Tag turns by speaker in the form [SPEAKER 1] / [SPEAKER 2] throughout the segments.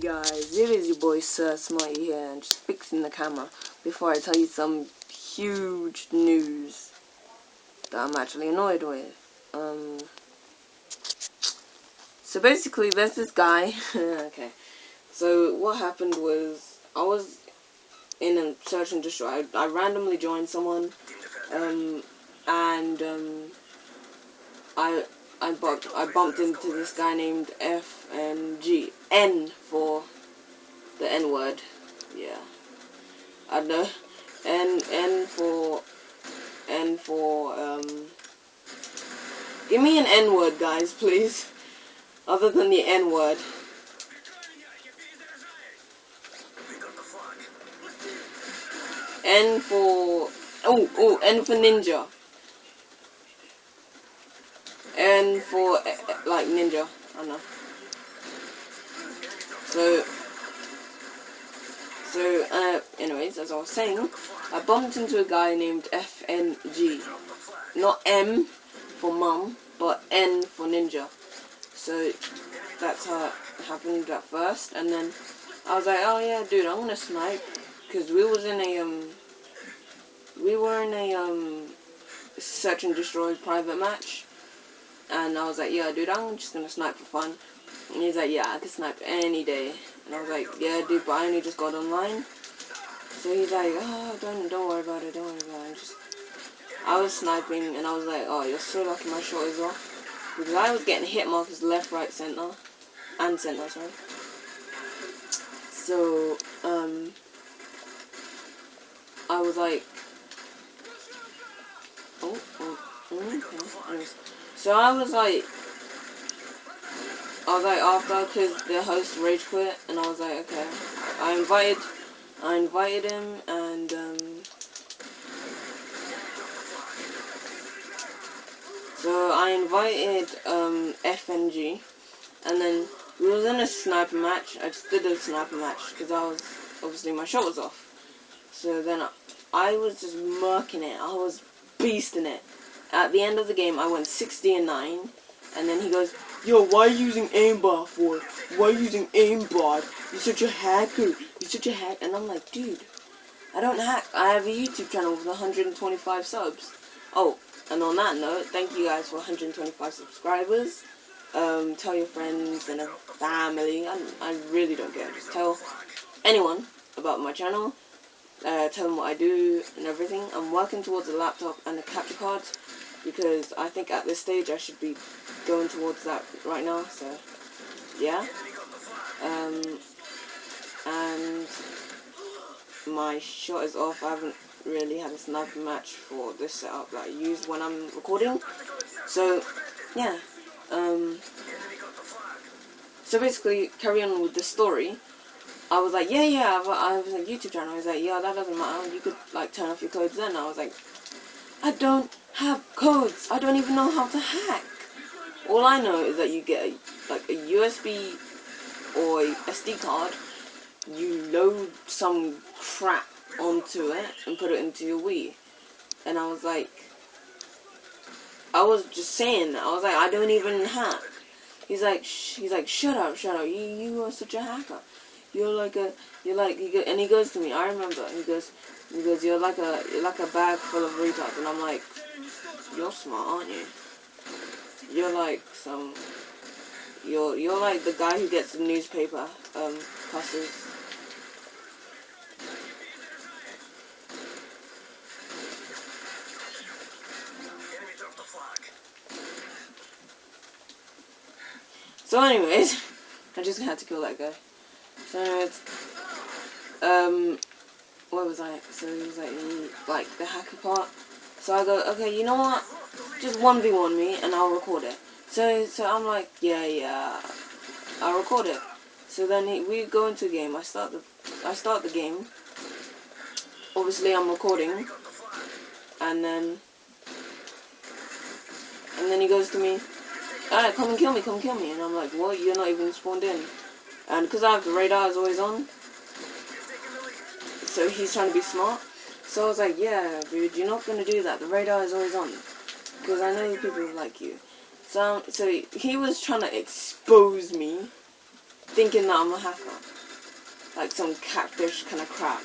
[SPEAKER 1] guys, it is your boy Sir Smarty here, and just fixing the camera before I tell you some huge news that I'm actually annoyed with. So basically there's this guy, okay, so what happened was, I was in a search and destroy. I randomly joined someone, I bumped into this guy named F.N.G. N for the N word. Yeah, I know. N for give me an N word, guys, please. Other than the N word. N for N for ninja. N for like ninja. I don't know. So anyways, as I was saying, I bumped into a guy named F.N.G. Not M for mum, but N for ninja. So that's how it happened at first, and then I was like, oh yeah, dude, I'm gonna snipe, because we were in a search and destroy private match, and I was like, yeah, dude, I'm just gonna snipe for fun. And he's like, yeah, I can snipe any day. And I was like, yeah, dude, but I only just got online. So he's like, oh, don't worry about it, I was sniping, and I was like, oh, you're so lucky my shot is off. Because I was getting hit markers left, right, center, and center, sorry. So, I was like, okay. Anyways, so I was like, after, because the host rage quit, and I was like, okay. I invited him, and, so I invited, F.N.G, and then we was in a sniper match. I just did a sniper match, because obviously my shot was off. So then I was just murking it. I was beasting it. At the end of the game, I went 60-9, and then he goes, yo, why are you using aimbot for? Why are you using aimbot? You're such a hacker. You're such a hack. And I'm like, dude, I don't hack. I have a YouTube channel with 125 subs. Oh, and on that note, thank you guys for 125 subscribers. Tell your friends and family. I really don't care. Just tell anyone about my channel. Tell them what I do and everything. I'm working towards a laptop and a capture card, because I think at this stage I should be going towards that right now, so yeah. And my shot is off. I haven't really had a sniper match for this setup that I use when I'm recording, so yeah. So basically, carry on with the story. I was like, yeah, I have a YouTube channel. I was like, yeah, that doesn't matter. You could, like, turn off your codes then. I was like, I don't have codes. I don't even know how to hack. All I know is that you get, a USB or a SD card. You load some crap onto it and put it into your Wii. And I was like, I was just saying that. I was like, I don't even hack. He's like, shut up. You are such a hacker. And he goes to me. I remember. He goes, you're like a bag full of retards. And I'm like, you're smart, aren't you? You're like you're like the guy who gets the newspaper cusses. So anyways, I just had to kill that guy. So anyways, where was I? So he was like the hacker part. So I go, okay, you know what? Just 1v1 me and I'll record it. So I'm like, yeah, I'll record it. So then we go into a game. I start the game. Obviously I'm recording, and then he goes to me, alright, come and kill me, and I'm like, what? You're not even spawned in. And because I have the radar is always on, so he's trying to be smart. So I was like, yeah, dude, you're not gonna do that. The radar is always on, because I know people like you. So he was trying to expose me, thinking that I'm a hacker. like some catfish kind of crap.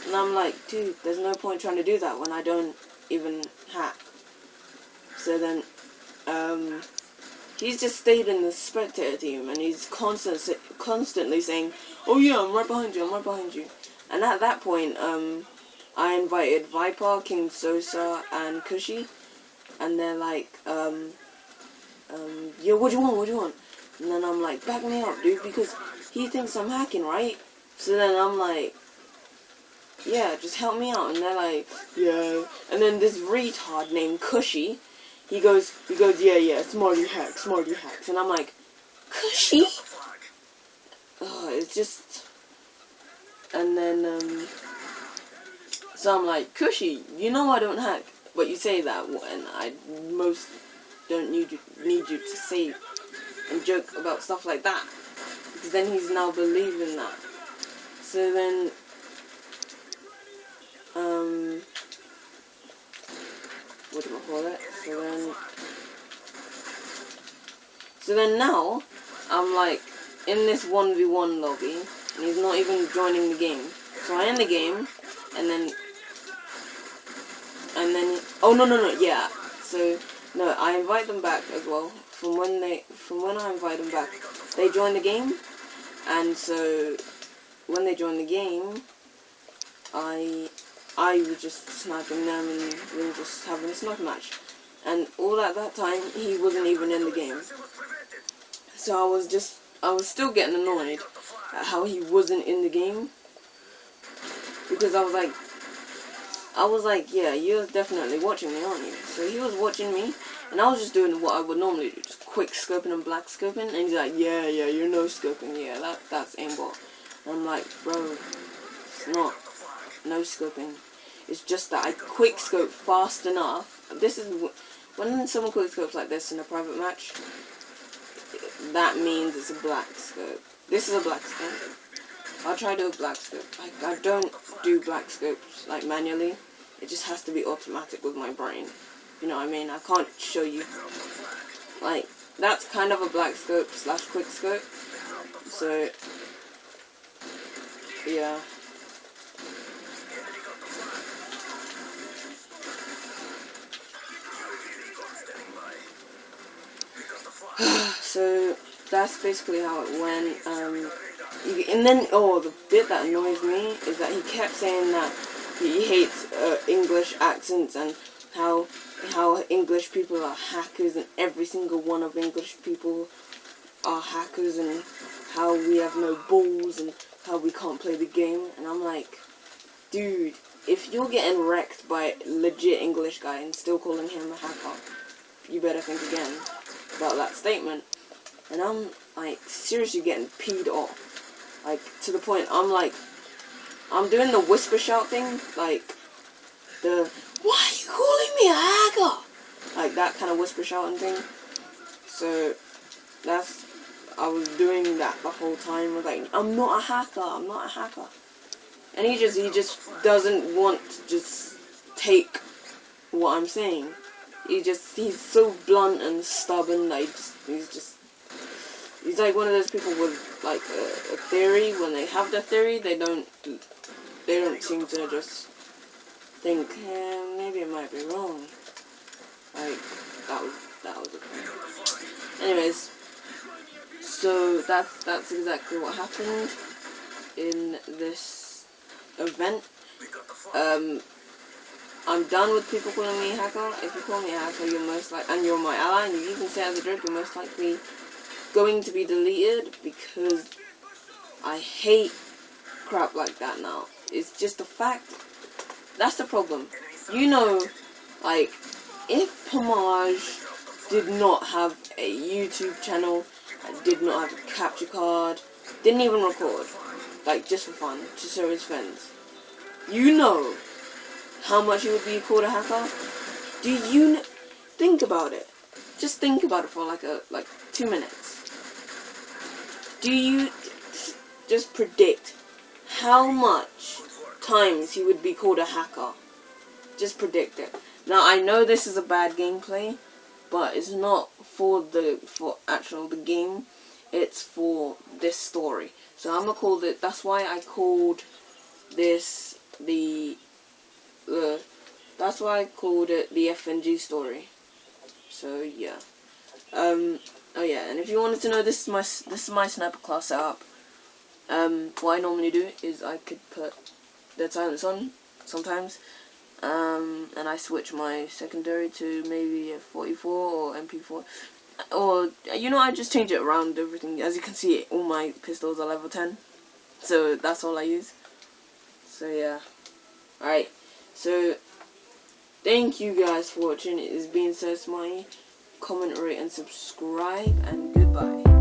[SPEAKER 1] And I'm like, dude, there's no point trying to do that when I don't even hack. So then, he's just stayed in the spectator team, and he's constantly saying, oh yeah, I'm right behind you, I'm right behind you. And at that point, I invited Viper, King Sosa, and Cushy, and they're like, yo, what do you want? And then I'm like, back me up, dude, because he thinks I'm hacking, right? So then I'm like, yeah, just help me out. And they're like, yeah. And then this retard named Cushy, he goes, yeah, smarty hacks. And I'm like, Cushy? It's just, and then, so I'm like, Cushy, you know I don't hack, but you say that, and I most don't need you to say and joke about stuff like that, because then he's now believing that. So then, what do I call it? So then now, I'm like, in this 1v1 lobby, and he's not even joining the game. So I end the game, and then, oh no, yeah. So, no, I invite them back as well. From when I invite them back, they join the game, and so, when they join the game, I was just sniping them, and we were just having a sniper match. And all at that time, he wasn't even in the game. So I was still getting annoyed at how he wasn't in the game, because I was like, yeah, you're definitely watching me, aren't you? So he was watching me, and I was just doing what I would normally do, just quick scoping and black scoping, and he's like, yeah, you're no scoping, yeah, that's aimbot. And I'm like, bro, it's not no scoping. It's just that I quick scope fast enough. This is when someone quick scopes like this in a private match, that means it's a black scope. This is a black scope. I'll try to do a black scope. I don't do black scopes like manually. It just has to be automatic with my brain. You know what I mean? I can't show you. Like, that's kind of a black scope / quick scope. So, yeah. So, that's basically how it went. And then, the bit that annoys me is that he kept saying that he hates English accents and how English people are hackers, and every single one of English people are hackers, and how we have no balls, and how we can't play the game. And I'm like, dude, if you're getting wrecked by a legit English guy and still calling him a hacker, you better think again about that statement. And I'm like seriously getting peed off, like to the point I'm doing the whisper shout thing, like the why are you calling me a hacker, like that kind of whisper shouting thing. So I was doing that the whole time. I was like, I'm not a hacker. And he just doesn't want to just take what I'm saying. He's so blunt and stubborn that he's like one of those people with like a theory. When they have their theory, they don't seem to just think, maybe it might be wrong. Like that was a thing. Anyways, so that's exactly what happened in this event. I'm done with people calling me a hacker. If you call me a hacker, and you're my ally, and you can say as a joke, you're most likely going to be deleted, because I hate crap like that now. It's just a fact. That's the problem. You know, like, if Pomage did not have a YouTube channel, and did not have a capture card, didn't even record, like, just for fun, to show his friends, you know how much he would be called a hacker? Do you think about it? Just think about it for like 2 minutes. Do you just predict how much times he would be called a hacker? Just predict it. Now I know this is a bad gameplay, but it's not for the game. It's for this story. So I'm gonna call it. That's why I called this that's why I called it the F.N.G Story. So yeah. Oh yeah, and if you wanted to know, this is my sniper class setup. What I normally do is I could put Dead Silence on sometimes, and I switch my secondary to maybe a 44 or MP4, or I just change it around everything. As you can see, all my pistols are level 10, so that's all I use. So yeah, alright. So thank you guys for watching. It has been So Smarty. Comment, rate, and subscribe, and goodbye.